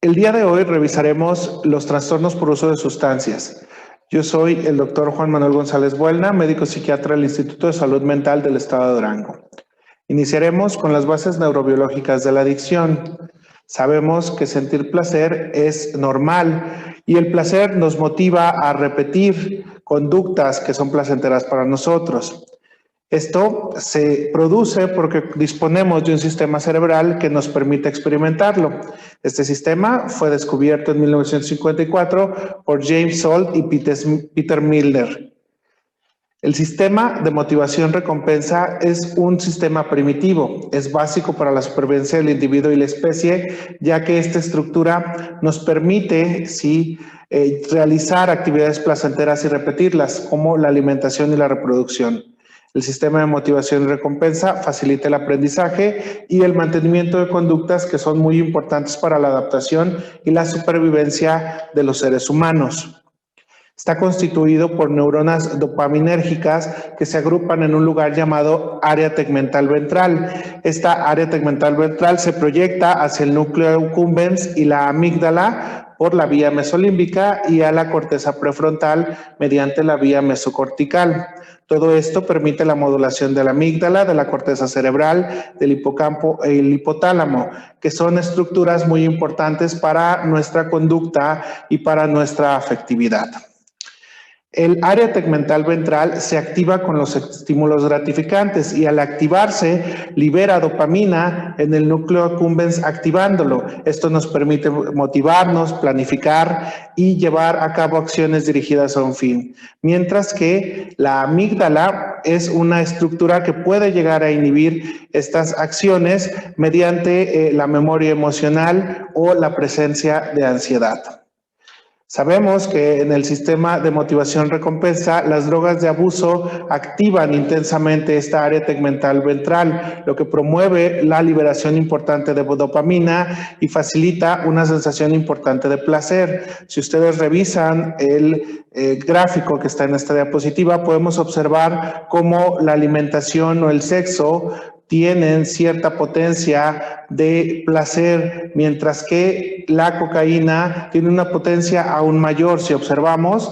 El día de hoy revisaremos los trastornos por uso de sustancias. Yo soy el doctor Juan Manuel González Buelna, médico psiquiatra del Instituto de Salud Mental del Estado de Durango. Iniciaremos con las bases neurobiológicas de la adicción. Sabemos que sentir placer es normal y el placer nos motiva a repetir conductas que son placenteras para nosotros. Esto se produce porque disponemos de un sistema cerebral que nos permite experimentarlo. Este sistema fue descubierto en 1954 por James Salt y Peter Milner. El sistema de motivación-recompensa es un sistema primitivo, es básico para la supervivencia del individuo y la especie, ya que esta estructura nos permite, realizar actividades placenteras y repetirlas, como la alimentación y la reproducción. El sistema de motivación y recompensa facilita el aprendizaje y el mantenimiento de conductas que son muy importantes para la adaptación y la supervivencia de los seres humanos. Está constituido por neuronas dopaminérgicas que se agrupan en un lugar llamado área tegmental ventral. Esta área tegmental ventral se proyecta hacia el núcleo accumbens y la amígdala por la vía mesolímbica y a la corteza prefrontal mediante la vía mesocortical. Todo esto permite la modulación de la amígdala, de la corteza cerebral, del hipocampo e el hipotálamo, que son estructuras muy importantes para nuestra conducta y para nuestra afectividad. El área tegmental ventral se activa con los estímulos gratificantes y al activarse libera dopamina en el núcleo accumbens activándolo. Esto nos permite motivarnos, planificar y llevar a cabo acciones dirigidas a un fin. Mientras que la amígdala es una estructura que puede llegar a inhibir estas acciones mediante la memoria emocional o la presencia de ansiedad. Sabemos que en el sistema de motivación-recompensa, las drogas de abuso activan intensamente esta área tegmental ventral, lo que promueve la liberación importante de dopamina y facilita una sensación importante de placer. Si ustedes revisan el gráfico que está en esta diapositiva, podemos observar cómo la alimentación o el sexo tienen cierta potencia de placer, mientras que la cocaína tiene una potencia aún mayor. Si observamos,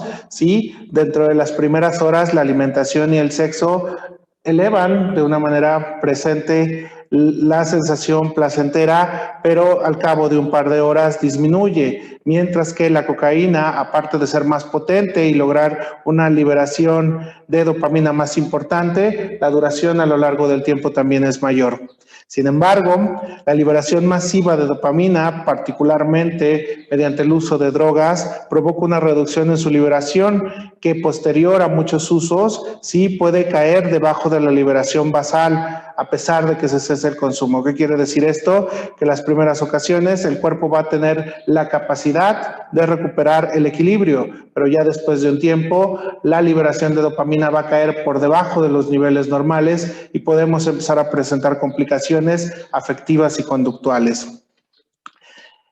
dentro de las primeras horas la alimentación y el sexo elevan de una manera presente la sensación placentera, pero al cabo de un par de horas disminuye, mientras que la cocaína, aparte de ser más potente y lograr una liberación de dopamina más importante, la duración a lo largo del tiempo también es mayor. Sin embargo, la liberación masiva de dopamina, particularmente mediante el uso de drogas, provoca una reducción en su liberación que posterior a muchos usos puede caer debajo de la liberación basal a pesar de que se cese el consumo. ¿Qué quiere decir esto? Que en las primeras ocasiones el cuerpo va a tener la capacidad de recuperar el equilibrio, pero ya después de un tiempo la liberación de dopamina va a caer por debajo de los niveles normales y podemos empezar a presentar complicaciones afectivas y conductuales.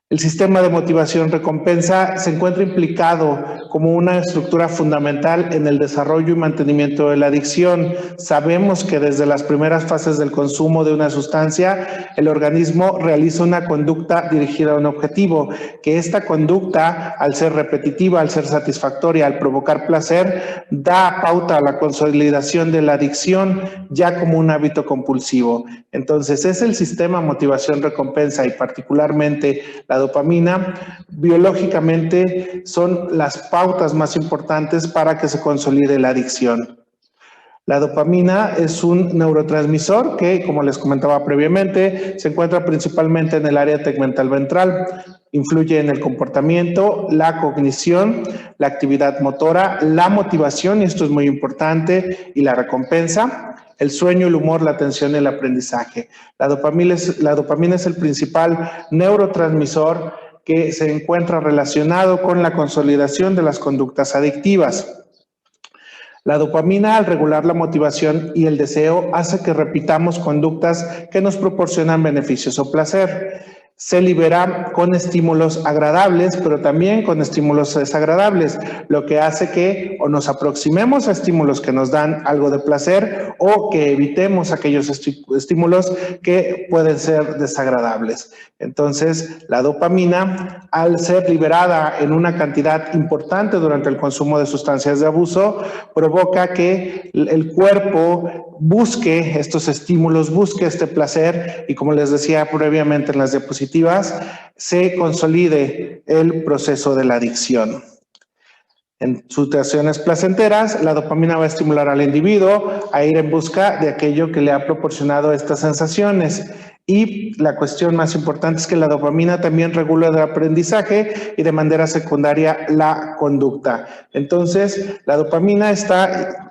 El sistema de motivación-recompensa se encuentra implicado como una estructura fundamental en el desarrollo y mantenimiento de la adicción. Sabemos que desde las primeras fases del consumo de una sustancia, el organismo realiza una conducta dirigida a un objetivo, que esta conducta, al ser repetitiva, al ser satisfactoria, al provocar placer, da pauta a la consolidación de la adicción ya como un hábito compulsivo. Entonces, es el sistema motivación-recompensa y particularmente la dopamina, biológicamente son las pautas más importantes para que se consolide la adicción. La dopamina es un neurotransmisor que, como les comentaba previamente, se encuentra principalmente en el área tegmental ventral. Influye en el comportamiento, la cognición, la actividad motora, la motivación, y esto es muy importante, y la recompensa, el sueño, el humor, la atención y el aprendizaje. La dopamina es el principal neurotransmisor que se encuentra relacionado con la consolidación de las conductas adictivas. La dopamina, al regular la motivación y el deseo, hace que repitamos conductas que nos proporcionan beneficios o placer. se libera con estímulos agradables, pero también con estímulos desagradables, lo que hace que o nos aproximemos a estímulos que nos dan algo de placer o que evitemos aquellos estímulos que pueden ser desagradables. Entonces, la dopamina, al ser liberada en una cantidad importante durante el consumo de sustancias de abuso, provoca que el cuerpo busque estos estímulos, busque este placer y, como les decía previamente en las diapositivas, se consolide el proceso de la adicción. En situaciones placenteras, la dopamina va a estimular al individuo a ir en busca de aquello que le ha proporcionado estas sensaciones. Y la cuestión más importante es que la dopamina también regula el aprendizaje y de manera secundaria la conducta. Entonces, la dopamina está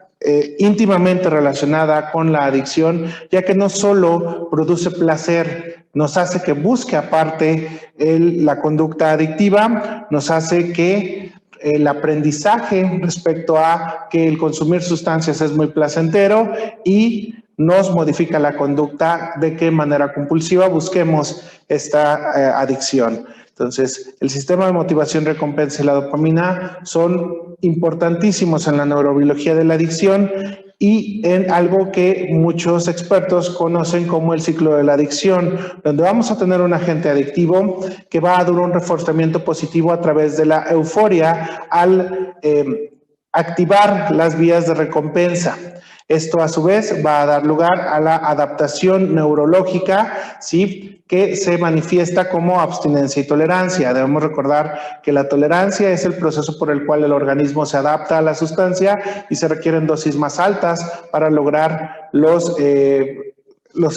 íntimamente relacionada con la adicción, ya que no solo produce placer, nos hace que busque aparte la conducta adictiva, nos hace que el aprendizaje respecto a que el consumir sustancias es muy placentero y nos modifica la conducta de que de manera compulsiva busquemos esta adicción. Entonces, el sistema de motivación, recompensa y la dopamina son importantísimos en la neurobiología de la adicción y en algo que muchos expertos conocen como el ciclo de la adicción, donde vamos a tener un agente adictivo que va a dar un reforzamiento positivo a través de la euforia al activar las vías de recompensa. Esto, a su vez, va a dar lugar a la adaptación neurológica, ¿sí?, que se manifiesta como abstinencia y tolerancia. Debemos recordar que la tolerancia es el proceso por el cual el organismo se adapta a la sustancia y se requieren dosis más altas para lograr los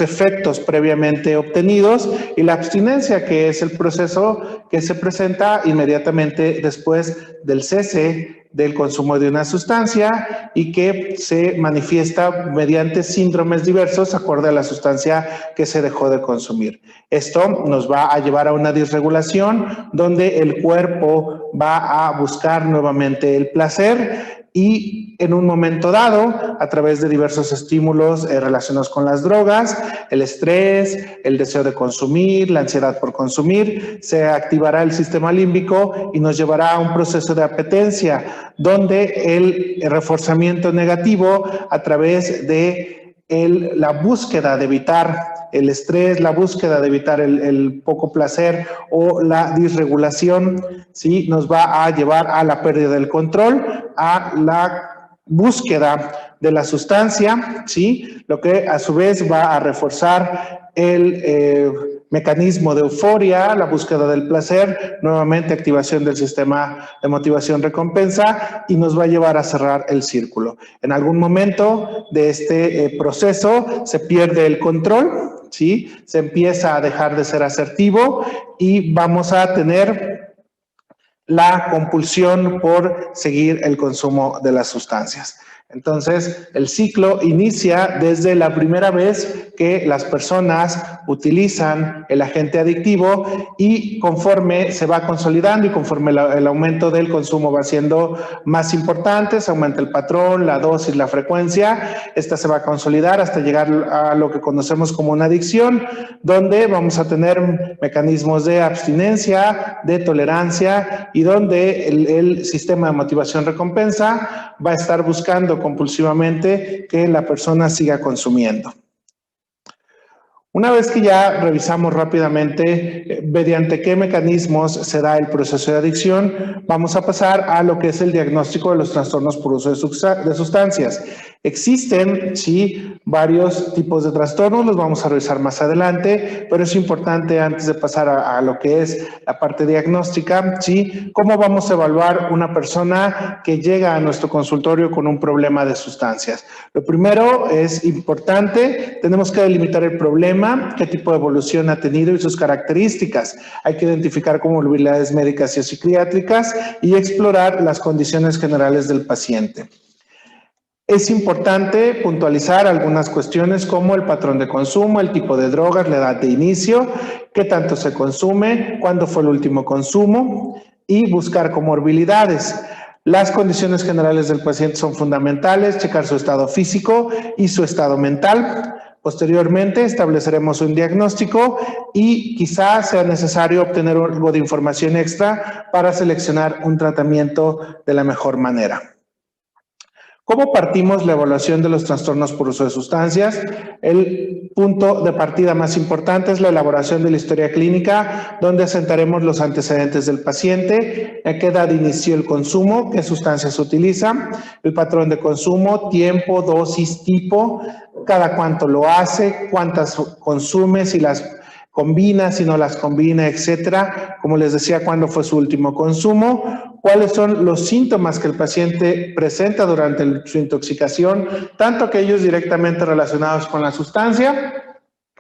efectos previamente obtenidos, y la abstinencia, que es el proceso que se presenta inmediatamente después del cese del consumo de una sustancia y que se manifiesta mediante síndromes diversos acorde a la sustancia que se dejó de consumir. Esto nos va a llevar a una disregulación donde el cuerpo va a buscar nuevamente el placer y en un momento dado, a través de diversos estímulos relacionados con las drogas, el estrés, el deseo de consumir, la ansiedad por consumir, se activará el sistema límbico y nos llevará a un proceso de apetencia, donde el reforzamiento negativo a través de la búsqueda de evitar el estrés, la búsqueda de evitar el poco placer o la disregulación, ¿sí?, nos va a llevar a la pérdida del control, a la búsqueda de la sustancia, ¿sí?, lo que a su vez va a reforzar el mecanismo de euforia, la búsqueda del placer, nuevamente activación del sistema de motivación-recompensa, y nos va a llevar a cerrar el círculo. En algún momento de este proceso se pierde el control, ¿sí?, se empieza a dejar de ser asertivo y vamos a tener la compulsión por seguir el consumo de las sustancias. Entonces, el ciclo inicia desde la primera vez que las personas utilizan el agente adictivo y conforme se va consolidando y conforme el aumento del consumo va siendo más importante, se aumenta el patrón, la dosis, la frecuencia, esta se va a consolidar hasta llegar a lo que conocemos como una adicción, donde vamos a tener mecanismos de abstinencia, de tolerancia y donde el sistema de motivación-recompensa va a estar buscando compulsivamente que la persona siga consumiendo. Una vez que ya revisamos rápidamente mediante qué mecanismos se da el proceso de adicción, vamos a pasar a lo que es el diagnóstico de los trastornos por uso de sustancias. Existen, sí, varios tipos de trastornos, los vamos a revisar más adelante, pero es importante, antes de pasar a lo que es la parte diagnóstica, sí, cómo vamos a evaluar una persona que llega a nuestro consultorio con un problema de sustancias. Lo primero es importante, tenemos que delimitar el problema, qué tipo de evolución ha tenido y sus características. Hay que identificar comorbilidades médicas y psiquiátricas y explorar las condiciones generales del paciente. Es importante puntualizar algunas cuestiones como el patrón de consumo, el tipo de drogas, la edad de inicio, qué tanto se consume, cuándo fue el último consumo y buscar comorbilidades. Las condiciones generales del paciente son fundamentales, checar su estado físico y su estado mental. Posteriormente estableceremos un diagnóstico y quizás sea necesario obtener algo de información extra para seleccionar un tratamiento de la mejor manera. ¿Cómo partimos la evaluación de los trastornos por uso de sustancias? El punto de partida más importante es la elaboración de la historia clínica, donde asentaremos los antecedentes del paciente, a qué edad inició el consumo, qué sustancias utiliza, el patrón de consumo, tiempo, dosis, tipo, cada cuánto lo hace, cuántas consume, si las combina, si no las combina, etcétera. Como les decía, cuándo fue su último consumo, cuáles son los síntomas que el paciente presenta durante su intoxicación, tanto aquellos directamente relacionados con la sustancia,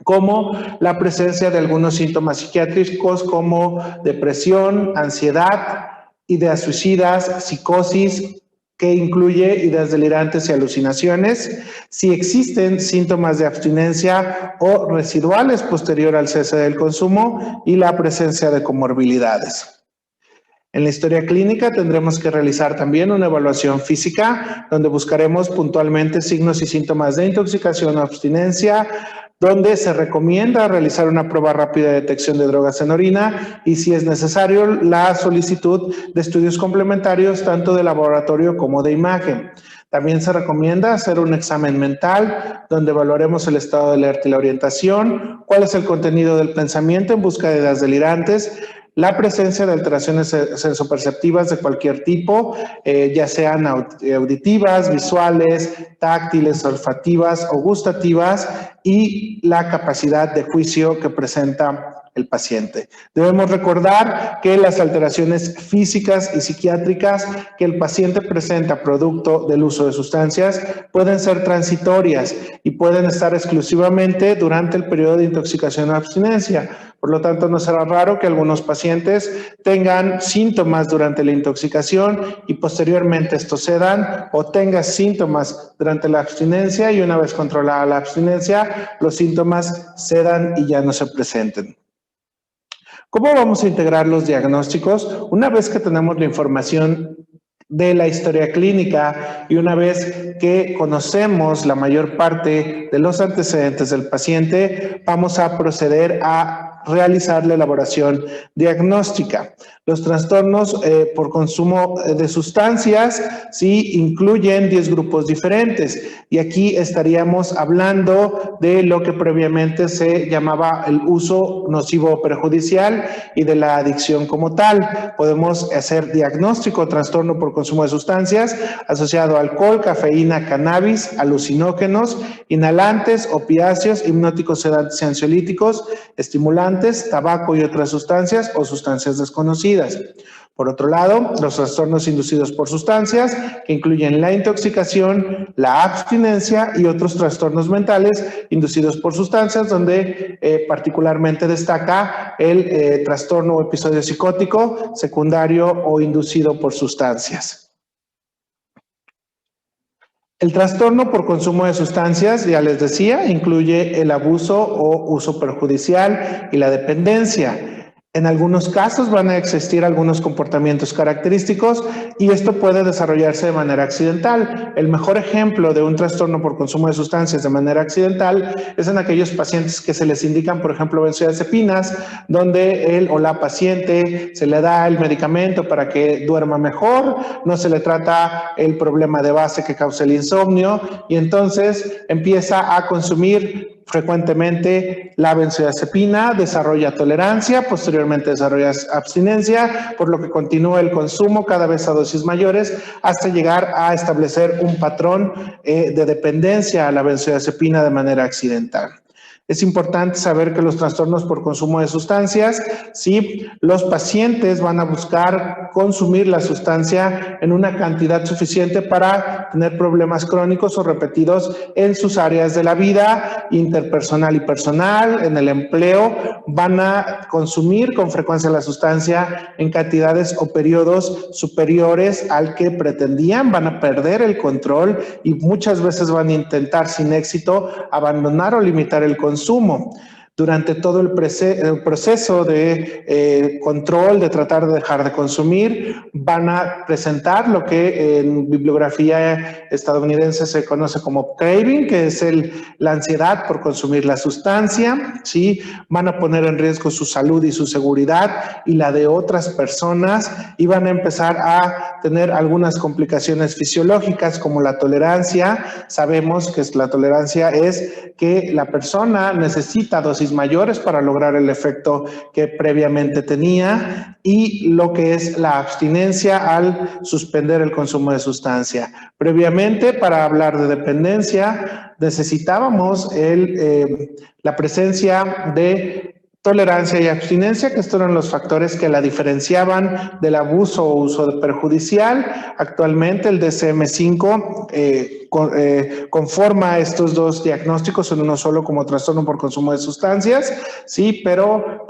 como la presencia de algunos síntomas psiquiátricos como depresión, ansiedad, ideas suicidas, psicosis, que incluye ideas delirantes y alucinaciones, si existen síntomas de abstinencia o residuales posterior al cese del consumo y la presencia de comorbilidades. En la historia clínica tendremos que realizar también una evaluación física, donde buscaremos puntualmente signos y síntomas de intoxicación o abstinencia, donde se recomienda realizar una prueba rápida de detección de drogas en orina y, si es necesario, la solicitud de estudios complementarios tanto de laboratorio como de imagen. También se recomienda hacer un examen mental, donde evaluaremos el estado de alerta y la orientación, cuál es el contenido del pensamiento en busca de ideas delirantes, la presencia de alteraciones sensoperceptivas de cualquier tipo, ya sean auditivas, visuales, táctiles, olfativas o gustativas, y la capacidad de juicio que presenta el paciente. Debemos recordar que las alteraciones físicas y psiquiátricas que el paciente presenta producto del uso de sustancias pueden ser transitorias y pueden estar exclusivamente durante el periodo de intoxicación o abstinencia. Por lo tanto, no será raro que algunos pacientes tengan síntomas durante la intoxicación y posteriormente estos cedan, o tengan síntomas durante la abstinencia y una vez controlada la abstinencia, los síntomas cedan y ya no se presenten. ¿Cómo vamos a integrar los diagnósticos? Una vez que tenemos la información de la historia clínica y una vez que conocemos la mayor parte de los antecedentes del paciente, vamos a proceder a realizar la elaboración diagnóstica. Los trastornos por consumo de sustancias sí incluyen 10 grupos diferentes, y aquí estaríamos hablando de lo que previamente se llamaba el uso nocivo o perjudicial y de la adicción como tal. Podemos hacer diagnóstico trastorno por consumo de sustancias asociado a alcohol, cafeína, cannabis, alucinógenos, inhalantes, opiáceos, hipnóticos, sedantes y ansiolíticos, estimulantes, tabaco y otras sustancias o sustancias desconocidas. Por otro lado, los trastornos inducidos por sustancias, que incluyen la intoxicación, la abstinencia y otros trastornos mentales inducidos por sustancias, donde particularmente destaca el trastorno o episodio psicótico secundario o inducido por sustancias. El trastorno por consumo de sustancias, ya les decía, incluye el abuso o uso perjudicial y la dependencia. En algunos casos van a existir algunos comportamientos característicos y esto puede desarrollarse de manera accidental. El mejor ejemplo de un trastorno por consumo de sustancias de manera accidental es en aquellos pacientes que se les indican, por ejemplo, benzodiazepinas, donde él o la paciente se le da el medicamento para que duerma mejor, no se le trata el problema de base que causa el insomnio y entonces empieza a consumir frecuentemente la benzodiazepina, desarrolla tolerancia, posteriormente desarrolla abstinencia, por lo que continúa el consumo cada vez a dosis mayores hasta llegar a establecer un patrón de dependencia a la benzodiazepina de manera accidental. Es importante saber que los trastornos por consumo de sustancias, sí, los pacientes van a buscar consumir la sustancia en una cantidad suficiente para tener problemas crónicos o repetidos en sus áreas de la vida, interpersonal y personal, en el empleo. Van a consumir con frecuencia la sustancia en cantidades o periodos superiores al que pretendían, van a perder el control y muchas veces van a intentar sin éxito abandonar o limitar el consumo. Durante todo el proceso de control, de tratar de dejar de consumir, van a presentar lo que en bibliografía estadounidense se conoce como craving, que es la ansiedad por consumir la sustancia, ¿sí? Van a poner en riesgo su salud y su seguridad y la de otras personas, y van a empezar a tener algunas complicaciones fisiológicas como la tolerancia. Sabemos que la tolerancia es que la persona necesita dosis mayores para lograr el efecto que previamente tenía, y lo que es la abstinencia al suspender el consumo de sustancia. Previamente, para hablar de dependencia, necesitábamos la presencia de tolerancia y abstinencia, que estos eran los factores que la diferenciaban del abuso o uso perjudicial. Actualmente el DSM-5 conforma estos dos diagnósticos en uno solo como trastorno por consumo de sustancias, sí, pero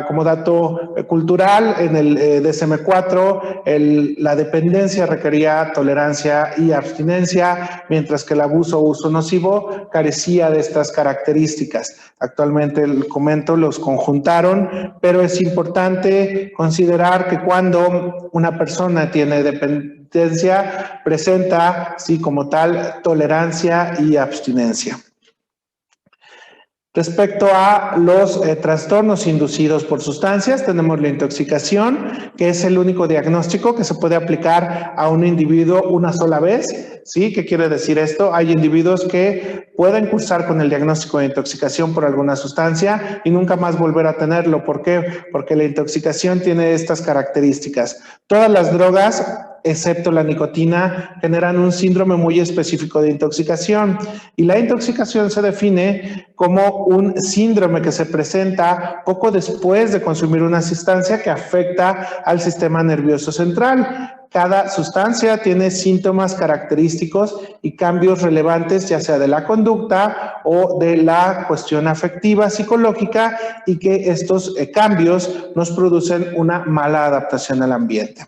como dato cultural, en el DSM-4 la dependencia requería tolerancia y abstinencia, mientras que el abuso o uso nocivo carecía de estas características. Actualmente, comento, los conjuntaron, pero es importante considerar que cuando una persona tiene dependencia, presenta, sí, como tal, tolerancia y abstinencia. Respecto a los trastornos inducidos por sustancias, tenemos la intoxicación, que es el único diagnóstico que se puede aplicar a un individuo una sola vez. ¿Sí? ¿Qué quiere decir esto? Hay individuos que pueden cursar con el diagnóstico de intoxicación por alguna sustancia y nunca más volver a tenerlo. ¿Por qué? Porque la intoxicación tiene estas características. Todas las drogas, excepto la nicotina, generan un síndrome muy específico de intoxicación, y la intoxicación se define como un síndrome que se presenta poco después de consumir una sustancia que afecta al sistema nervioso central. Cada sustancia tiene síntomas característicos y cambios relevantes, ya sea de la conducta o de la cuestión afectiva, psicológica, y que estos cambios nos producen una mala adaptación al ambiente.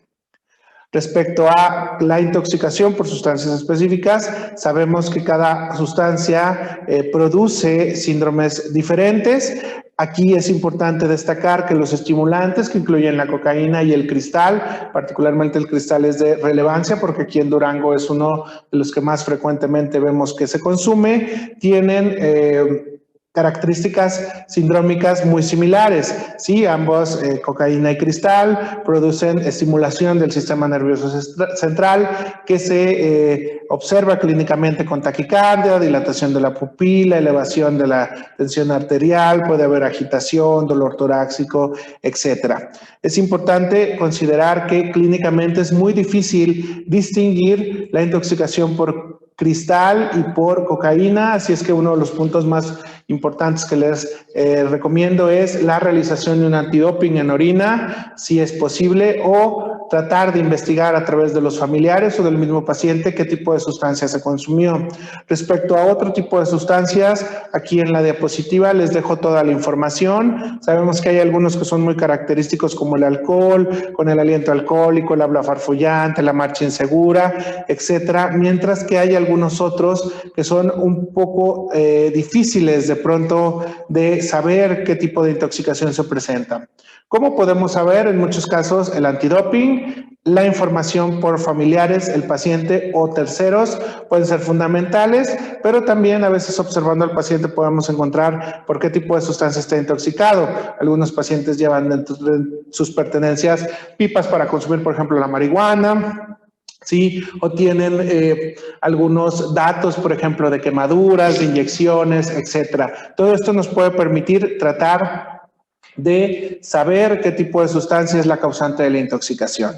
Respecto a la intoxicación por sustancias específicas, sabemos que cada sustancia produce síndromes diferentes. Aquí es importante destacar que los estimulantes, que incluyen la cocaína y el cristal, particularmente el cristal es de relevancia porque aquí en Durango es uno de los que más frecuentemente vemos que se consume, tienen características sindrómicas muy similares. Sí, ambos, cocaína y cristal, producen estimulación del sistema nervioso central que se observa clínicamente con taquicardia, dilatación de la pupila, elevación de la tensión arterial, puede haber agitación, dolor torácico, etc. Es importante considerar que clínicamente es muy difícil distinguir la intoxicación por cristal y por cocaína, así es que uno de los puntos más importantes que les recomiendo es la realización de un antidoping en orina, si es posible, o tratar de investigar a través de los familiares o del mismo paciente qué tipo de sustancia se consumió. Respecto a otro tipo de sustancias, aquí en la diapositiva les dejo toda la información. Sabemos que hay algunos que son muy característicos como el alcohol, con el aliento alcohólico, el habla farfullante, la marcha insegura, etcétera, mientras que hay algunos otros que son un poco difíciles de pronto de saber qué tipo de intoxicación se presenta. ¿Cómo podemos saber? En muchos casos el antidoping, la información por familiares, el paciente o terceros pueden ser fundamentales, pero también a veces observando al paciente podemos encontrar por qué tipo de sustancia está intoxicado. Algunos pacientes llevan dentro de sus pertenencias pipas para consumir, por ejemplo, la marihuana, ¿sí? O tienen algunos datos, por ejemplo, de quemaduras, de inyecciones, etcétera. Todo esto nos puede permitir tratar de saber qué tipo de sustancia es la causante de la intoxicación.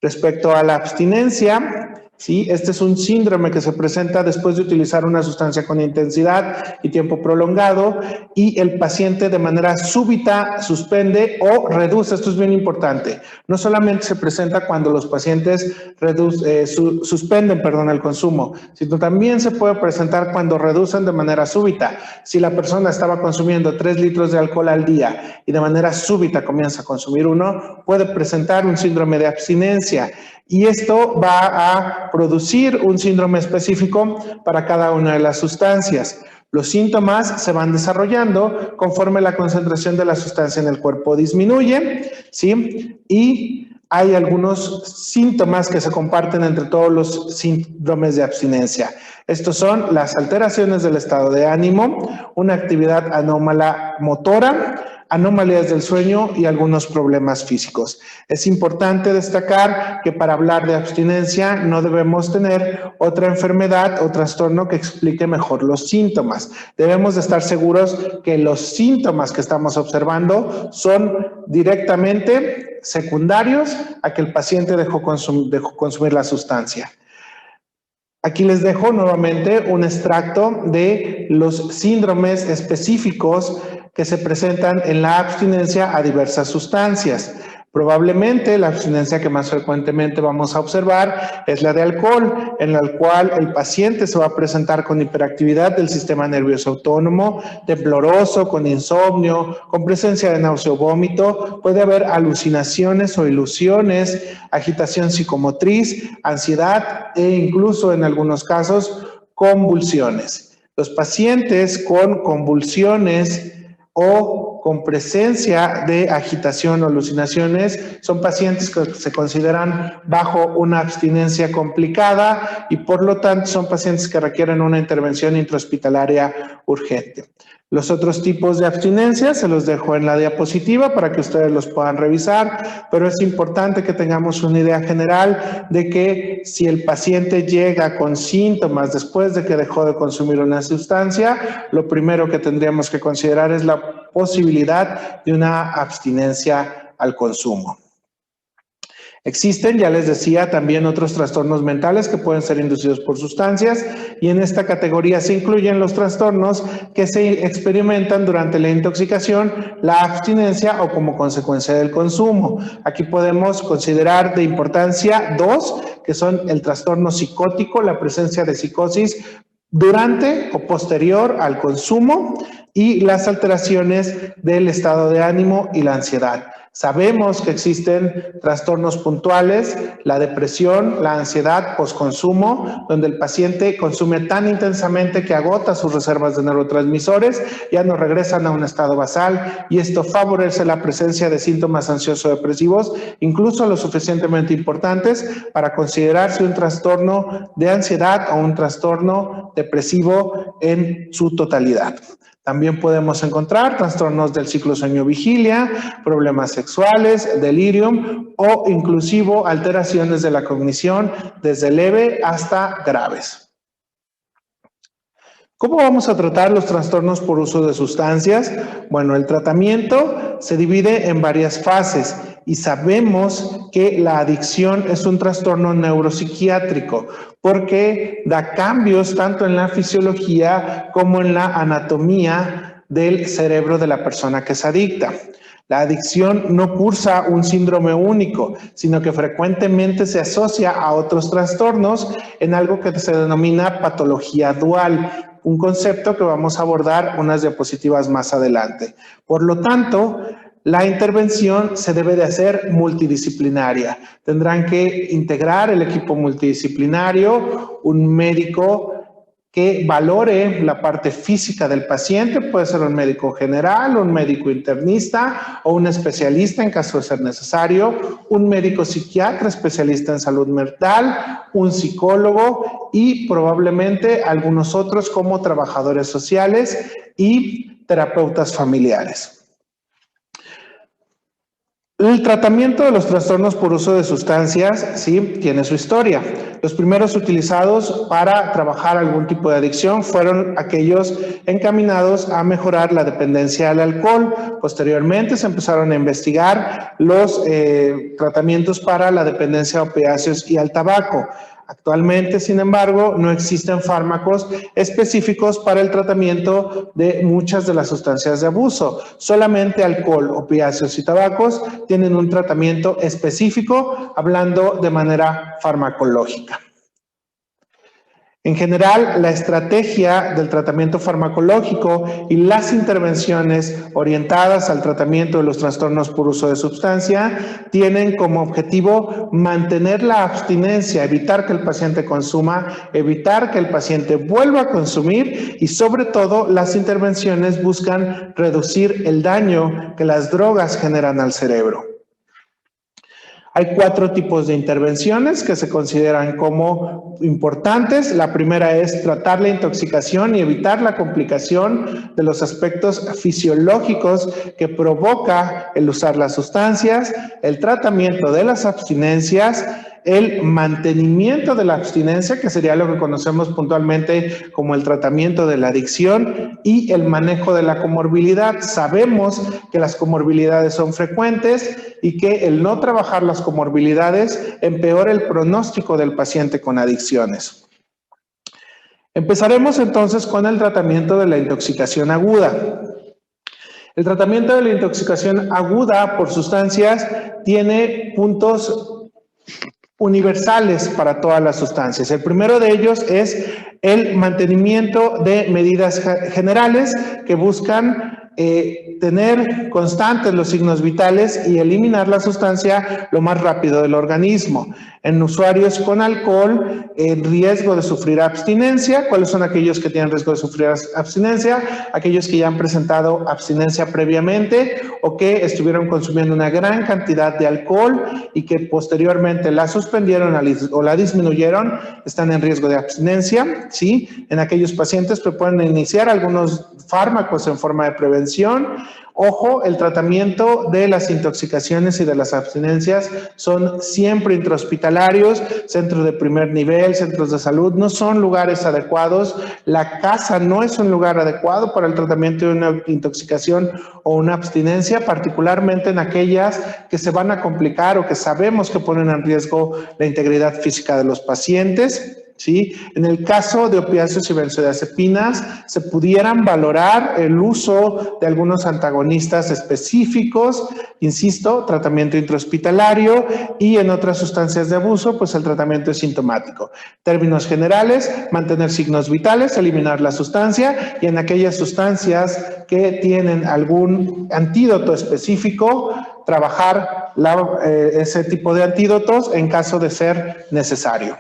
Respecto a la abstinencia, ¿sí? Este es un síndrome que se presenta después de utilizar una sustancia con intensidad y tiempo prolongado, y el paciente de manera súbita suspende o reduce. Esto es bien importante. No solamente se presenta cuando los pacientes suspenden el consumo, sino también se puede presentar cuando reducen de manera súbita. Si la persona estaba consumiendo 3 litros de alcohol al día y de manera súbita comienza a consumir uno, puede presentar un síndrome de abstinencia. Y esto va a producir un síndrome específico para cada una de las sustancias. Los síntomas se van desarrollando conforme la concentración de la sustancia en el cuerpo disminuye, ¿sí? Y hay algunos síntomas que se comparten entre todos los síndromes de abstinencia. Estos son las alteraciones del estado de ánimo, una actividad anómala motora, anomalías del sueño y algunos problemas físicos. Es importante destacar que para hablar de abstinencia no debemos tener otra enfermedad o trastorno que explique mejor los síntomas. Debemos de estar seguros que los síntomas que estamos observando son directamente secundarios a que el paciente dejó consumir la sustancia. Aquí les dejo nuevamente un extracto de los síndromes específicos que se presentan en la abstinencia a diversas sustancias. Probablemente la abstinencia que más frecuentemente vamos a observar es la de alcohol, en la cual el paciente se va a presentar con hiperactividad del sistema nervioso autónomo, tembloroso, con insomnio, con presencia de náusea o vómito, puede haber alucinaciones o ilusiones, agitación psicomotriz, ansiedad e incluso en algunos casos convulsiones. Los pacientes con convulsiones o con presencia de agitación o alucinaciones son pacientes que se consideran bajo una abstinencia complicada y por lo tanto son pacientes que requieren una intervención intrahospitalaria urgente. Los otros tipos de abstinencia se los dejo en la diapositiva para que ustedes los puedan revisar, pero es importante que tengamos una idea general de que si el paciente llega con síntomas después de que dejó de consumir una sustancia, lo primero que tendríamos que considerar es la posibilidad de una abstinencia al consumo. Existen, ya les decía, también otros trastornos mentales que pueden ser inducidos por sustancias y en esta categoría se incluyen los trastornos que se experimentan durante la intoxicación, la abstinencia o como consecuencia del consumo. Aquí podemos considerar de importancia dos, que son el trastorno psicótico, la presencia de psicosis durante o posterior al consumo y las alteraciones del estado de ánimo y la ansiedad. Sabemos que existen trastornos puntuales, la depresión, la ansiedad postconsumo, donde el paciente consume tan intensamente que agota sus reservas de neurotransmisores, ya no regresan a un estado basal y esto favorece la presencia de síntomas ansioso-depresivos, incluso lo suficientemente importantes para considerarse un trastorno de ansiedad o un trastorno depresivo en su totalidad. También podemos encontrar trastornos del ciclo sueño-vigilia, problemas sexuales, delirium o inclusive alteraciones de la cognición desde leve hasta graves. ¿Cómo vamos a tratar los trastornos por uso de sustancias? Bueno, el tratamiento se divide en varias fases y sabemos que la adicción es un trastorno neuropsiquiátrico porque da cambios tanto en la fisiología como en la anatomía del cerebro de la persona que se adicta. La adicción no cursa un síndrome único, sino que frecuentemente se asocia a otros trastornos en algo que se denomina patología dual, un concepto que vamos a abordar unas diapositivas más adelante. Por lo tanto, la intervención se debe de hacer multidisciplinaria. Tendrán que integrar el equipo multidisciplinario, un médico que valore la parte física del paciente, puede ser un médico general, un médico internista o un especialista en caso de ser necesario, un médico psiquiatra especialista en salud mental, un psicólogo y probablemente algunos otros como trabajadores sociales y terapeutas familiares. El tratamiento de los trastornos por uso de sustancias, sí, tiene su historia. Los primeros utilizados para trabajar algún tipo de adicción fueron aquellos encaminados a mejorar la dependencia al alcohol. Posteriormente se empezaron a investigar los tratamientos para la dependencia a opiáceos y al tabaco. Actualmente, sin embargo, no existen fármacos específicos para el tratamiento de muchas de las sustancias de abuso. Solamente alcohol, opiáceos y tabacos tienen un tratamiento específico, hablando de manera farmacológica. En general, la estrategia del tratamiento farmacológico y las intervenciones orientadas al tratamiento de los trastornos por uso de sustancia tienen como objetivo mantener la abstinencia, evitar que el paciente consuma, evitar que el paciente vuelva a consumir y sobre todo las intervenciones buscan reducir el daño que las drogas generan al cerebro. Hay 4 tipos de intervenciones que se consideran como importantes. La primera es tratar la intoxicación y evitar la complicación de los aspectos fisiológicos que provoca el usar las sustancias, el tratamiento de las abstinencias, el mantenimiento de la abstinencia, que sería lo que conocemos puntualmente como el tratamiento de la adicción, y el manejo de la comorbilidad. Sabemos que las comorbilidades son frecuentes y que el no trabajar las comorbilidades empeora el pronóstico del paciente con adicciones. Empezaremos entonces con el tratamiento de la intoxicación aguda. El tratamiento de la intoxicación aguda por sustancias tiene puntos universales para todas las sustancias. El primero de ellos es el mantenimiento de medidas generales que buscan tener constantes los signos vitales y eliminar la sustancia lo más rápido del organismo. En usuarios con alcohol, en riesgo de sufrir abstinencia. ¿Cuáles son aquellos que tienen riesgo de sufrir abstinencia? Aquellos que ya han presentado abstinencia previamente o que estuvieron consumiendo una gran cantidad de alcohol y que posteriormente la suspendieron o la disminuyeron, están en riesgo de abstinencia, ¿sí? En aquellos pacientes que pueden iniciar algunos fármacos en forma de prevención. Ojo, el tratamiento de las intoxicaciones y de las abstinencias son siempre intrahospitalarios, centros de primer nivel, centros de salud, no son lugares adecuados. La casa no es un lugar adecuado para el tratamiento de una intoxicación o una abstinencia, particularmente en aquellas que se van a complicar o que sabemos que ponen en riesgo la integridad física de los pacientes. ¿Sí? En el caso de opiáceos y benzodiazepinas, se pudieran valorar el uso de algunos antagonistas específicos, insisto, tratamiento intrahospitalario, y en otras sustancias de abuso, pues el tratamiento es sintomático. Términos generales, mantener signos vitales, eliminar la sustancia, y en aquellas sustancias que tienen algún antídoto específico, trabajar ese tipo de antídotos en caso de ser necesario.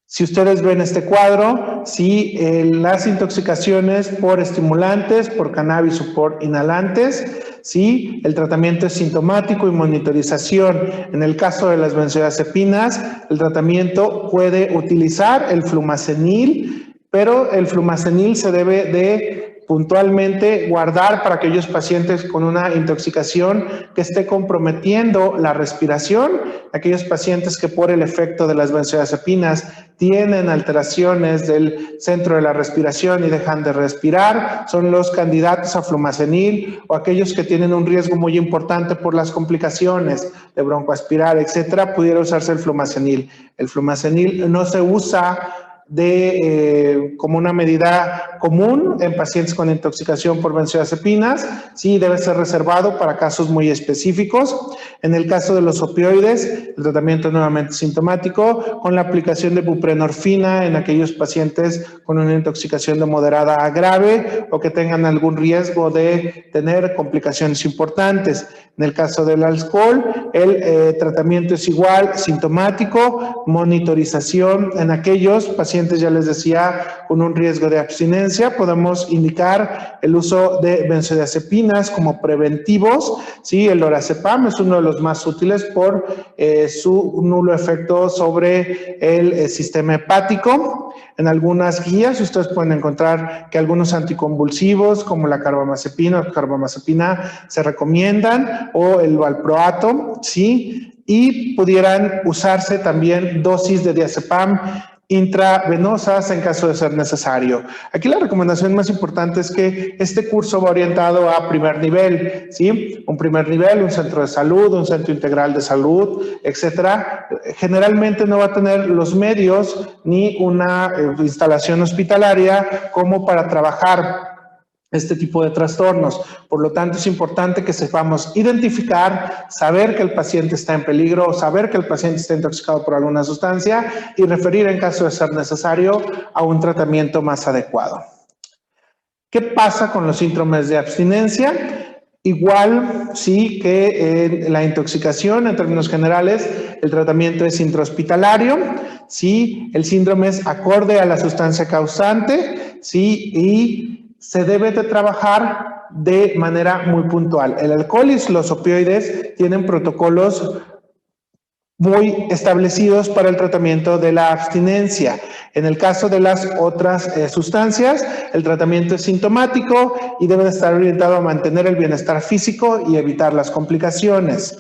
Si ustedes ven este cuadro, sí, las intoxicaciones por estimulantes, por cannabis o por inhalantes, sí, el tratamiento es sintomático y monitorización. En el caso de las benzodiazepinas, el tratamiento puede utilizar el flumazenil, pero el flumazenil se debe de puntualmente guardar para aquellos pacientes con una intoxicación que esté comprometiendo la respiración, aquellos pacientes que por el efecto de las benzodiazepinas tienen alteraciones del centro de la respiración y dejan de respirar, son los candidatos a flumazenil, o aquellos que tienen un riesgo muy importante por las complicaciones de broncoaspirar, etcétera, pudiera usarse el flumazenil. El flumazenil no se usa como una medida común en pacientes con intoxicación por benzodiazepinas, sí debe ser reservado para casos muy específicos. En el caso de los opioides, el tratamiento nuevamente sintomático con la aplicación de buprenorfina en aquellos pacientes con una intoxicación de moderada a grave o que tengan algún riesgo de tener complicaciones importantes. En el caso del alcohol, el tratamiento es igual, sintomático, monitorización en aquellos pacientes, ya les decía, con un riesgo de abstinencia. Podemos indicar el uso de benzodiazepinas como preventivos, ¿sí? El lorazepam es uno de los más útiles por su nulo efecto sobre el sistema hepático. En algunas guías ustedes pueden encontrar que algunos anticonvulsivos como la carbamazepina o carbamazepina se recomiendan, o el valproato, ¿sí? Y pudieran usarse también dosis de diazepam intravenosas en caso de ser necesario. Aquí la recomendación más importante es que este curso va orientado a primer nivel, ¿sí? Un primer nivel, un centro de salud, un centro integral de salud, etcétera. Generalmente no va a tener los medios ni una instalación hospitalaria como para trabajar este tipo de trastornos. Por lo tanto, es importante que sepamos identificar, saber que el paciente está en peligro, saber que el paciente está intoxicado por alguna sustancia y referir en caso de ser necesario a un tratamiento más adecuado. ¿Qué pasa con los síndromes de abstinencia? Igual, sí que la intoxicación, en términos generales, el tratamiento es intrahospitalario, sí, el síndrome es acorde a la sustancia causante, sí, y se debe de trabajar de manera muy puntual. El alcohol y los opioides tienen protocolos muy establecidos para el tratamiento de la abstinencia. En el caso de las otras sustancias, el tratamiento es sintomático y debe estar orientado a mantener el bienestar físico y evitar las complicaciones.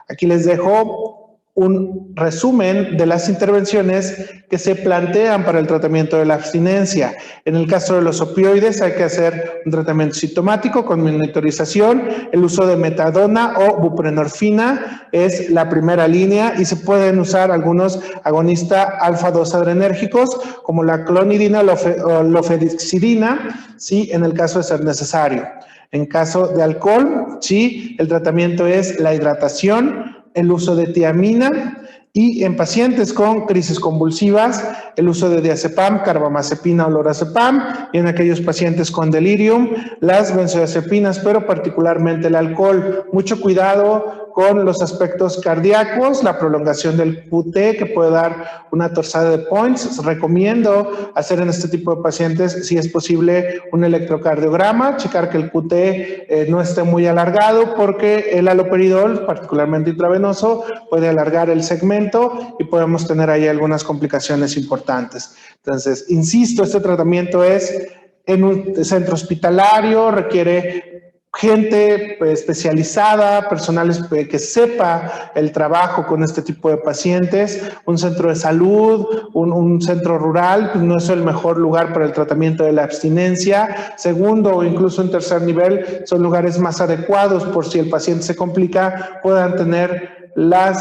Aquí les dejo un resumen de las intervenciones que se plantean para el tratamiento de la abstinencia. En el caso de los opioides hay que hacer un tratamiento sintomático con monitorización. El uso de metadona o buprenorfina es la primera línea y se pueden usar algunos agonistas alfa-2 adrenérgicos como la clonidina o lofexidina, sí, en el caso de ser necesario. En caso de alcohol, sí, el tratamiento es la hidratación, el uso de tiamina y en pacientes con crisis convulsivas, el uso de diazepam, carbamazepina o lorazepam, y en aquellos pacientes con delirium, las benzodiazepinas, pero particularmente el alcohol. Mucho cuidado con los aspectos cardíacos, la prolongación del QT, que puede dar una torsada de points. Recomiendo hacer en este tipo de pacientes, si es posible, un electrocardiograma, checar que el QT no esté muy alargado, porque el haloperidol, particularmente intravenoso, puede alargar el segmento y podemos tener ahí algunas complicaciones importantes. Entonces, insisto, este tratamiento es en un centro hospitalario, requiere gente especializada, personal que sepa el trabajo con este tipo de pacientes. Un centro de salud, un centro rural, pues no es el mejor lugar para el tratamiento de la abstinencia. Segundo o incluso en tercer nivel, son lugares más adecuados por si el paciente se complica, puedan tener la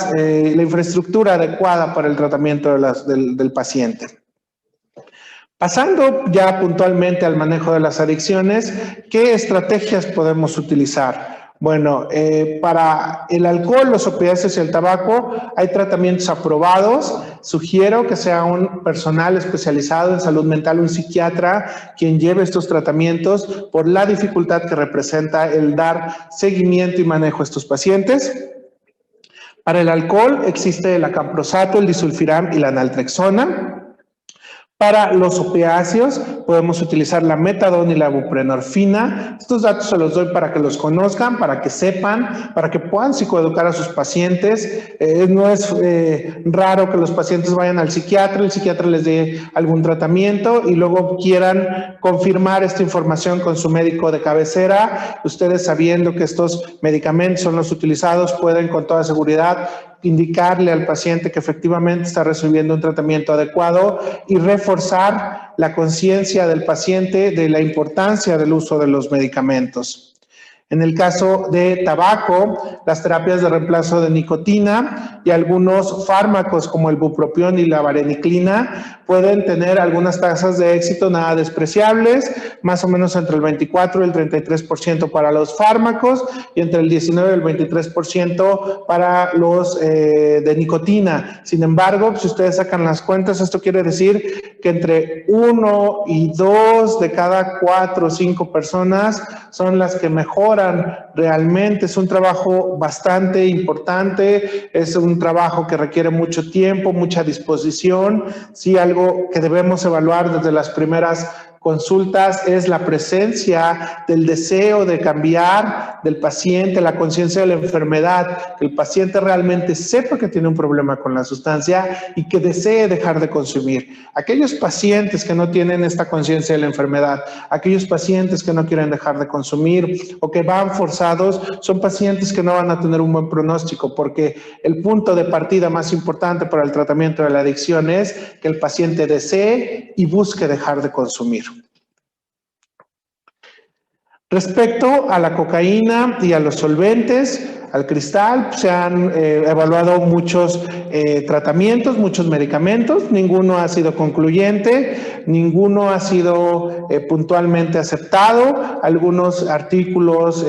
infraestructura adecuada para el tratamiento del paciente. Pasando ya puntualmente al manejo de las adicciones, ¿qué estrategias podemos utilizar? Bueno, para el alcohol, los opiáceos y el tabaco hay tratamientos aprobados. Sugiero que sea un personal especializado en salud mental, un psiquiatra, quien lleve estos tratamientos por la dificultad que representa el dar seguimiento y manejo a estos pacientes. Para el alcohol existe el acamprosato, el disulfiram y la naltrexona. Para los opiáceos podemos utilizar la metadona y la buprenorfina. Estos datos se los doy para que los conozcan, para que sepan, para que puedan psicoeducar a sus pacientes. No es raro que los pacientes vayan al psiquiatra, el psiquiatra les dé algún tratamiento y luego quieran confirmar esta información con su médico de cabecera. Ustedes, sabiendo que estos medicamentos son los utilizados, pueden con toda seguridad indicarle al paciente que efectivamente está recibiendo un tratamiento adecuado y reforzar la conciencia del paciente de la importancia del uso de los medicamentos. En el caso de tabaco, las terapias de reemplazo de nicotina y algunos fármacos como el bupropión y la vareniclina pueden tener algunas tasas de éxito nada despreciables, más o menos entre el 24 y el 33% para los fármacos y entre el 19 y el 23% para los de nicotina. Sin embargo, si ustedes sacan las cuentas, esto quiere decir que entre 1 y 2 de cada 4 o 5 personas son las que mejoran realmente. Es un trabajo bastante importante, es un trabajo que requiere mucho tiempo, mucha disposición. Sí, algo que debemos evaluar desde las primeras consultas es la presencia del deseo de cambiar del paciente, la conciencia de la enfermedad, que el paciente realmente sepa que tiene un problema con la sustancia y que desee dejar de consumir. Aquellos pacientes que no tienen esta conciencia de la enfermedad, aquellos pacientes que no quieren dejar de consumir o que van forzados, son pacientes que no van a tener un buen pronóstico, porque el punto de partida más importante para el tratamiento de la adicción es que el paciente desee y busque dejar de consumir. Respecto a la cocaína y a los solventes, al cristal. Se han evaluado muchos tratamientos, muchos medicamentos, ninguno ha sido concluyente, ninguno ha sido puntualmente aceptado. Algunos artículos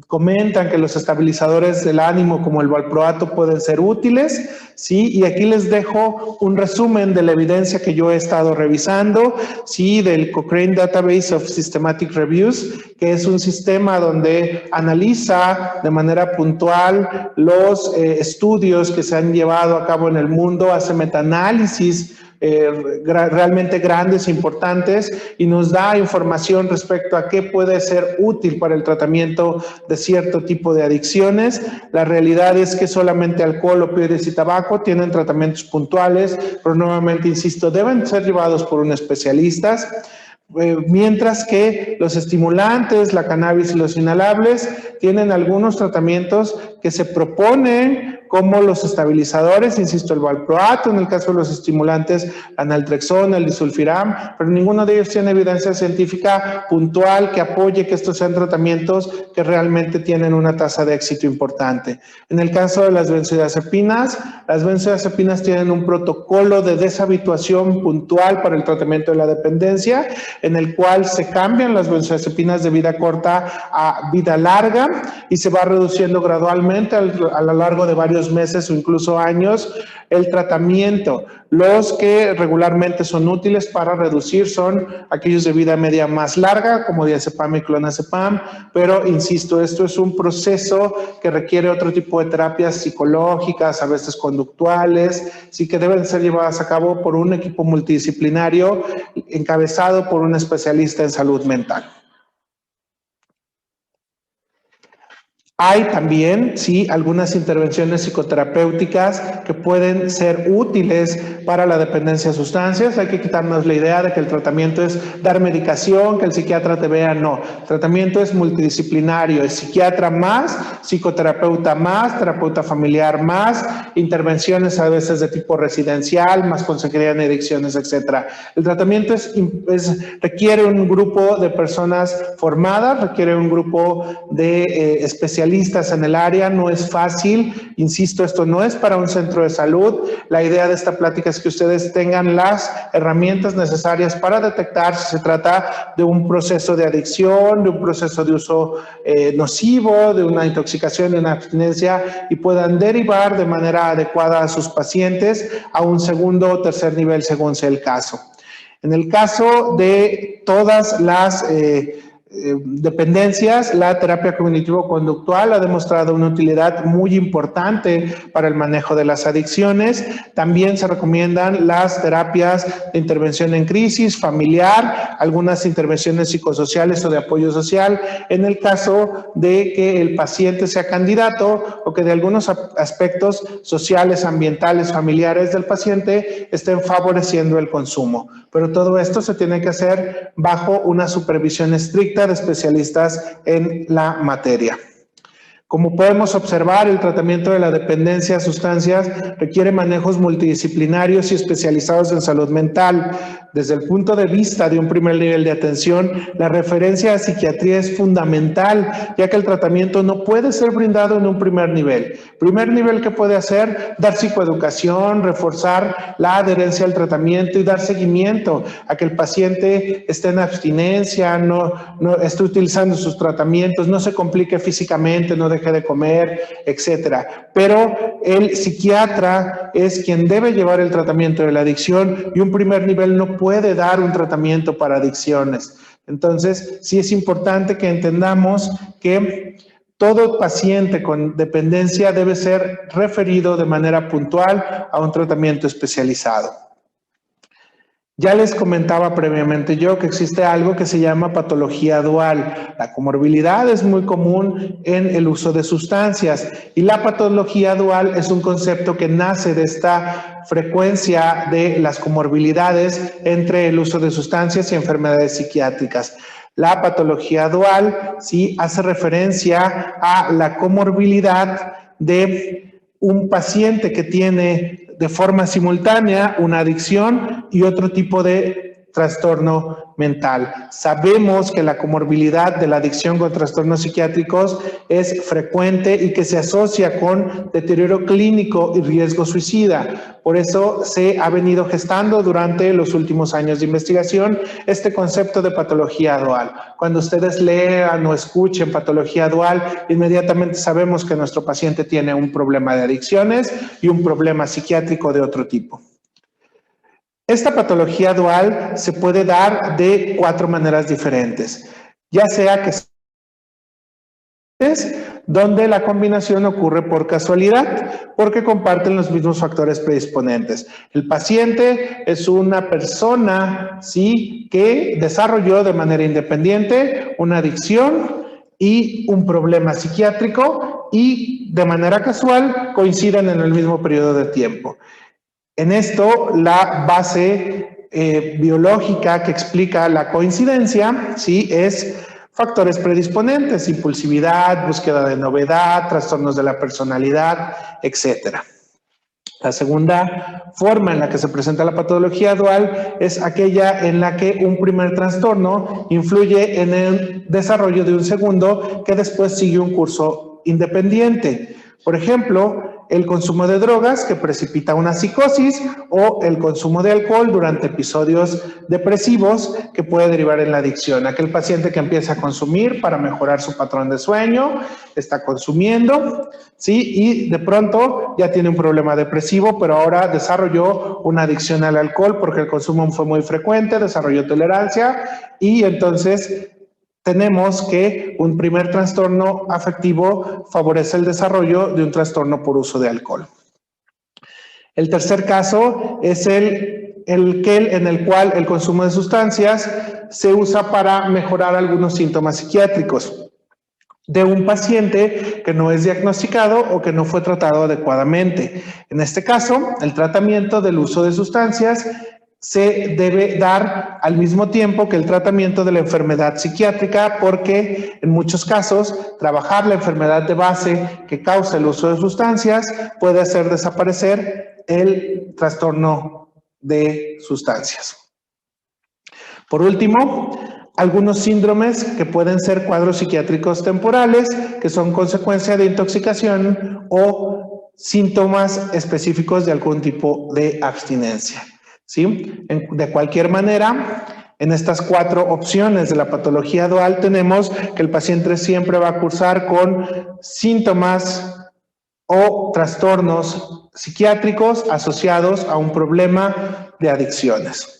comentan que los estabilizadores del ánimo como el valproato pueden ser útiles, ¿sí? Y aquí les dejo un resumen de la evidencia que yo he estado revisando, ¿sí? Del Cochrane Database of Systematic Reviews, que es un sistema donde analiza de manera puntual los estudios que se han llevado a cabo en el mundo, hace metaanálisis realmente grandes, importantes, y nos da información respecto a qué puede ser útil para el tratamiento de cierto tipo de adicciones. La realidad es que solamente alcohol, opioides y tabaco tienen tratamientos puntuales, pero nuevamente insisto, deben ser llevados por un especialista. Mientras que los estimulantes, la cannabis y los inhalables tienen algunos tratamientos que se proponen como los estabilizadores, insisto, el valproato, en el caso de los estimulantes, la naltrexona, el disulfiram, pero ninguno de ellos tiene evidencia científica puntual que apoye que estos sean tratamientos que realmente tienen una tasa de éxito importante. En el caso de las benzodiazepinas tienen un protocolo de deshabituación puntual para el tratamiento de la dependencia, en el cual se cambian las benzodiazepinas de vida corta a vida larga y se va reduciendo gradualmente a lo largo de varios meses o incluso años el tratamiento. Los que regularmente son útiles para reducir son aquellos de vida media más larga, como diazepam y clonazepam, pero insisto, esto es un proceso que requiere otro tipo de terapias psicológicas, a veces conductuales, sí que deben ser llevadas a cabo por un equipo multidisciplinario encabezado por un especialista en salud mental. Hay también, sí, algunas intervenciones psicoterapéuticas que pueden ser útiles para la dependencia de sustancias. Hay que quitarnos la idea de que el tratamiento es dar medicación, que el psiquiatra te vea. No, el tratamiento es multidisciplinario, es psiquiatra más, psicoterapeuta más, terapeuta familiar más, intervenciones a veces de tipo residencial, más consejería en adicciones, etc. El tratamiento requiere un grupo de personas formadas, requiere un grupo de especialistas en el área, no es fácil, insisto, esto no es para un centro de salud. La idea de esta plática es que ustedes tengan las herramientas necesarias para detectar si se trata de un proceso de adicción, de un proceso de uso nocivo, de una intoxicación, de una abstinencia, y puedan derivar de manera adecuada a sus pacientes a un segundo o tercer nivel según sea el caso. En el caso de todas las dependencias, la terapia cognitivo-conductual ha demostrado una utilidad muy importante para el manejo de las adicciones. También se recomiendan las terapias de intervención en crisis, familiar, algunas intervenciones psicosociales o de apoyo social, en el caso de que el paciente sea candidato o que de algunos aspectos sociales, ambientales, familiares del paciente estén favoreciendo el consumo. Pero todo esto se tiene que hacer bajo una supervisión estricta de especialistas en la materia. Como podemos observar, el tratamiento de la dependencia a sustancias requiere manejos multidisciplinarios y especializados en salud mental. Desde el punto de vista de un primer nivel de atención, la referencia a psiquiatría es fundamental, ya que el tratamiento no puede ser brindado en un primer nivel. Primer nivel, ¿qué puede hacer? Dar psicoeducación, reforzar la adherencia al tratamiento y dar seguimiento a que el paciente esté en abstinencia, no esté utilizando sus tratamientos, no se complique físicamente, no deje de comer, etcétera. Pero el psiquiatra es quien debe llevar el tratamiento de la adicción y un primer nivel no puede dar un tratamiento para adicciones. Entonces, sí es importante que entendamos que todo paciente con dependencia debe ser referido de manera puntual a un tratamiento especializado. Ya les comentaba previamente yo que existe algo que se llama patología dual. La comorbilidad es muy común en el uso de sustancias y la patología dual es un concepto que nace de esta frecuencia de las comorbilidades entre el uso de sustancias y enfermedades psiquiátricas. La patología dual sí hace referencia a la comorbilidad de un paciente que tiene de forma simultánea una adicción y otro tipo de trastorno mental. Sabemos que la comorbilidad de la adicción con trastornos psiquiátricos es frecuente y que se asocia con deterioro clínico y riesgo suicida. Por eso se ha venido gestando durante los últimos años de investigación este concepto de patología dual. Cuando ustedes lean o escuchen patología dual, inmediatamente sabemos que nuestro paciente tiene un problema de adicciones y un problema psiquiátrico de otro tipo. Esta patología dual se puede dar de 4 maneras diferentes, ya sea que donde la combinación ocurre por casualidad, porque comparten los mismos factores predisponentes. El paciente es una persona, ¿sí?, que desarrolló de manera independiente una adicción y un problema psiquiátrico y de manera casual coinciden en el mismo periodo de tiempo. En esto, la base biológica que explica la coincidencia, ¿sí?, es factores predisponentes, impulsividad, búsqueda de novedad, trastornos de la personalidad, etc. La segunda forma en la que se presenta la patología dual es aquella en la que un primer trastorno influye en el desarrollo de un segundo que después sigue un curso independiente. Por ejemplo, el consumo de drogas que precipita una psicosis o el consumo de alcohol durante episodios depresivos que puede derivar en la adicción. Aquel paciente que empieza a consumir para mejorar su patrón de sueño, está consumiendo, ¿sí?, y de pronto ya tiene un problema depresivo, pero ahora desarrolló una adicción al alcohol porque el consumo fue muy frecuente, desarrolló tolerancia y entonces tenemos que un primer trastorno afectivo favorece el desarrollo de un trastorno por uso de alcohol. El tercer caso es el en el cual el consumo de sustancias se usa para mejorar algunos síntomas psiquiátricos de un paciente que no es diagnosticado o que no fue tratado adecuadamente. En este caso, el tratamiento del uso de sustancias se debe dar al mismo tiempo que el tratamiento de la enfermedad psiquiátrica, porque en muchos casos trabajar la enfermedad de base que causa el uso de sustancias puede hacer desaparecer el trastorno de sustancias. Por último, algunos síndromes que pueden ser cuadros psiquiátricos temporales, que son consecuencia de intoxicación o síntomas específicos de algún tipo de abstinencia, ¿sí? De cualquier manera, en estas 4 opciones de la patología dual tenemos que el paciente siempre va a cursar con síntomas o trastornos psiquiátricos asociados a un problema de adicciones.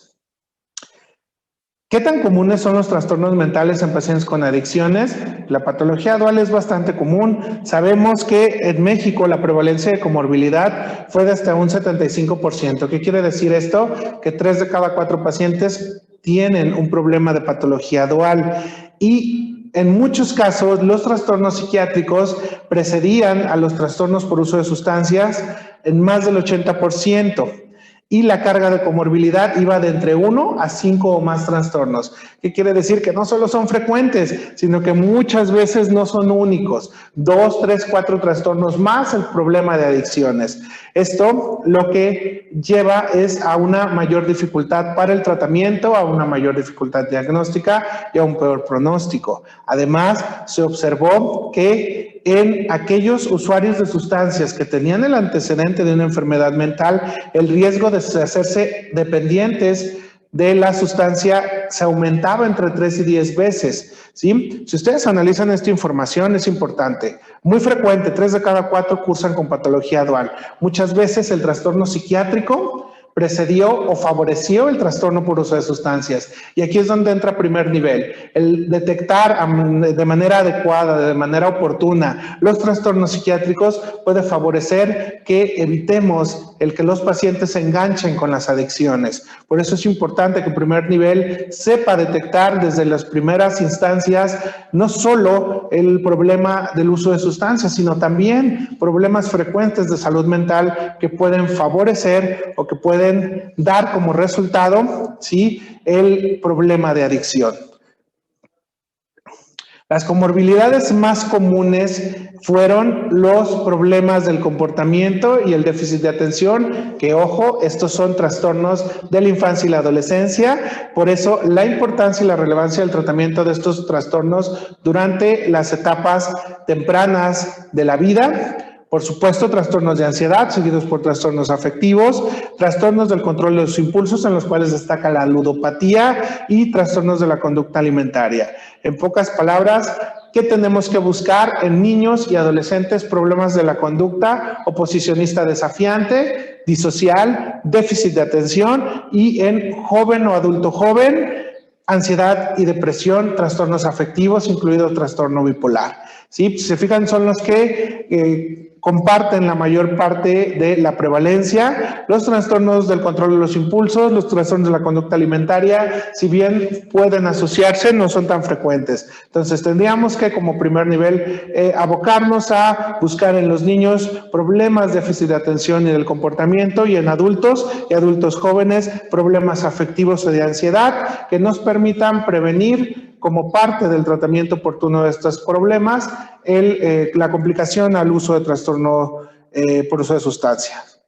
¿Qué tan comunes son los trastornos mentales en pacientes con adicciones? La patología dual es bastante común. Sabemos que en México la prevalencia de comorbilidad fue de hasta un 75%. ¿Qué quiere decir esto? Que 3 de cada 4 pacientes tienen un problema de patología dual y en muchos casos los trastornos psiquiátricos precedían a los trastornos por uso de sustancias en más del 80%. Y la carga de comorbilidad iba de entre 1 a 5 o más trastornos. ¿Qué quiere decir? Que no solo son frecuentes, sino que muchas veces no son únicos. 2, 3, 4 trastornos más el problema de adicciones. Esto lo que lleva es a una mayor dificultad para el tratamiento, a una mayor dificultad diagnóstica y a un peor pronóstico. Además, se observó que en aquellos usuarios de sustancias que tenían el antecedente de una enfermedad mental, el riesgo de hacerse dependientes de la sustancia se aumentaba entre 3 y 10 veces, ¿sí? Si ustedes analizan esta información, es importante. Muy frecuente, 3 de cada 4 cursan con patología dual. Muchas veces el trastorno psiquiátrico precedió o favoreció el trastorno por uso de sustancias. Y aquí es donde entra primer nivel. El detectar de manera adecuada, de manera oportuna, los trastornos psiquiátricos puede favorecer que evitemos el que los pacientes se enganchen con las adicciones. Por eso es importante que primer nivel sepa detectar desde las primeras instancias no solo el problema del uso de sustancias, sino también problemas frecuentes de salud mental que pueden favorecer o que pueden dar como resultado, ¿sí?, el problema de adicción. Las comorbilidades más comunes fueron los problemas del comportamiento y el déficit de atención, que ojo, estos son trastornos de la infancia y la adolescencia. Por eso la importancia y la relevancia del tratamiento de estos trastornos durante las etapas tempranas de la vida. Por supuesto, trastornos de ansiedad, seguidos por trastornos afectivos, trastornos del control de los impulsos, en los cuales destaca la ludopatía, y trastornos de la conducta alimentaria. En pocas palabras, ¿qué tenemos que buscar en niños y adolescentes? Problemas de la conducta, oposicionista desafiante, disocial, déficit de atención, y en joven o adulto joven, ansiedad y depresión, trastornos afectivos, incluido trastorno bipolar. ¿Sí? Si se fijan, son los que comparten la mayor parte de la prevalencia. Los trastornos del control de los impulsos, los trastornos de la conducta alimentaria, si bien pueden asociarse, no son tan frecuentes. Entonces, tendríamos que, como primer nivel, abocarnos a buscar en los niños problemas de déficit de atención y del comportamiento, y en adultos y adultos jóvenes, problemas afectivos o de ansiedad que nos permitan prevenir, como parte del tratamiento oportuno de estos problemas, la complicación al uso de trastorno por uso de sustancias.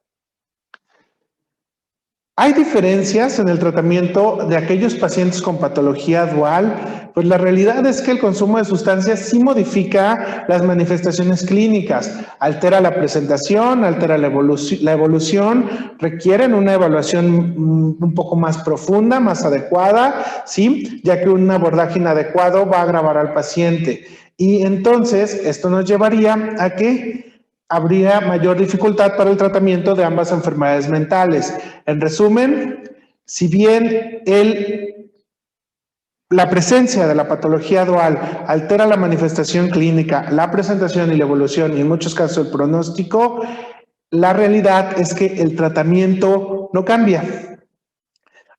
¿Hay diferencias en el tratamiento de aquellos pacientes con patología dual? Pues la realidad es que el consumo de sustancias sí modifica las manifestaciones clínicas, altera la presentación, altera la evolución, requieren una evaluación un poco más profunda, más adecuada, ¿sí? Ya que un abordaje inadecuado va a agravar al paciente. Y entonces esto nos llevaría a que habría mayor dificultad para el tratamiento de ambas enfermedades mentales. En resumen, si bien la presencia de la patología dual altera la manifestación clínica, la presentación y la evolución, y en muchos casos el pronóstico, la realidad es que el tratamiento no cambia.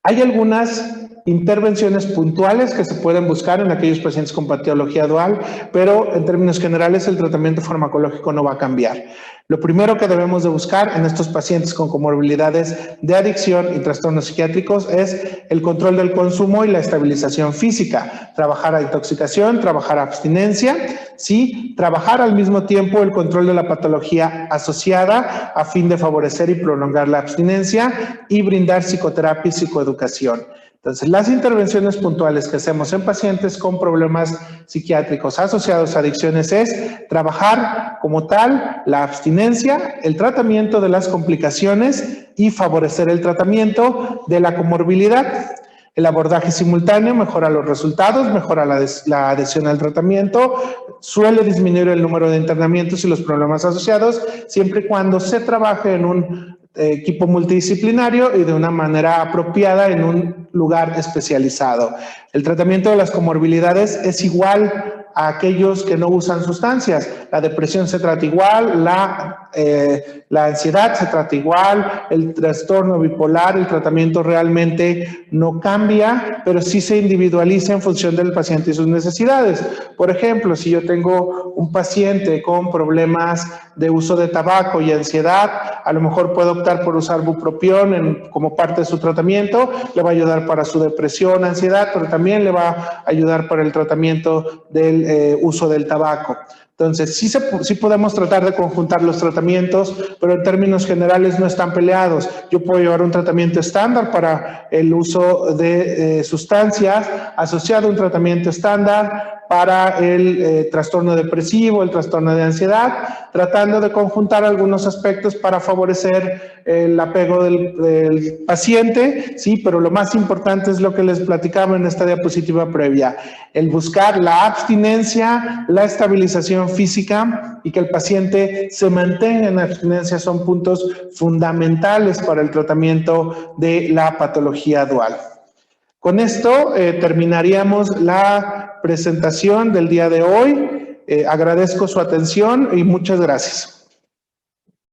Hay algunas intervenciones puntuales que se pueden buscar en aquellos pacientes con patología dual, pero en términos generales el tratamiento farmacológico no va a cambiar. Lo primero que debemos de buscar en estos pacientes con comorbilidades de adicción y trastornos psiquiátricos es el control del consumo y la estabilización física, trabajar a intoxicación, trabajar a abstinencia, sí, trabajar al mismo tiempo el control de la patología asociada a fin de favorecer y prolongar la abstinencia, y brindar psicoterapia y psicoeducación. Entonces, las intervenciones puntuales que hacemos en pacientes con problemas psiquiátricos asociados a adicciones es trabajar como tal la abstinencia, el tratamiento de las complicaciones y favorecer el tratamiento de la comorbilidad. El abordaje simultáneo mejora los resultados, mejora la adhesión al tratamiento, suele disminuir el número de internamientos y los problemas asociados, siempre y cuando se trabaje en un equipo multidisciplinario y de una manera apropiada en un lugar especializado. El tratamiento de las comorbilidades es igual a aquellos que no usan sustancias. La depresión se trata igual, la ansiedad se trata igual, el trastorno bipolar, el tratamiento realmente no cambia, pero sí se individualiza en función del paciente y sus necesidades. Por ejemplo, si yo tengo un paciente con problemas de uso de tabaco y ansiedad, a lo mejor puedo optar por usar bupropión como parte de su tratamiento, le va a ayudar para su depresión, ansiedad, pero también le va a ayudar para el tratamiento del uso del tabaco. Entonces, sí podemos tratar de conjuntar los tratamientos, pero en términos generales no están peleados. Yo puedo llevar un tratamiento estándar para el uso de sustancias, asociado a un tratamiento estándar para el trastorno depresivo, el trastorno de ansiedad, tratando de conjuntar algunos aspectos para favorecer el apego del paciente, sí, pero lo más importante es lo que les platicaba en esta diapositiva previa, el buscar la abstinencia, la estabilización física y que el paciente se mantenga en abstinencia son puntos fundamentales para el tratamiento de la patología dual. Con esto terminaríamos la presentación del día de hoy. Agradezco su atención y muchas gracias.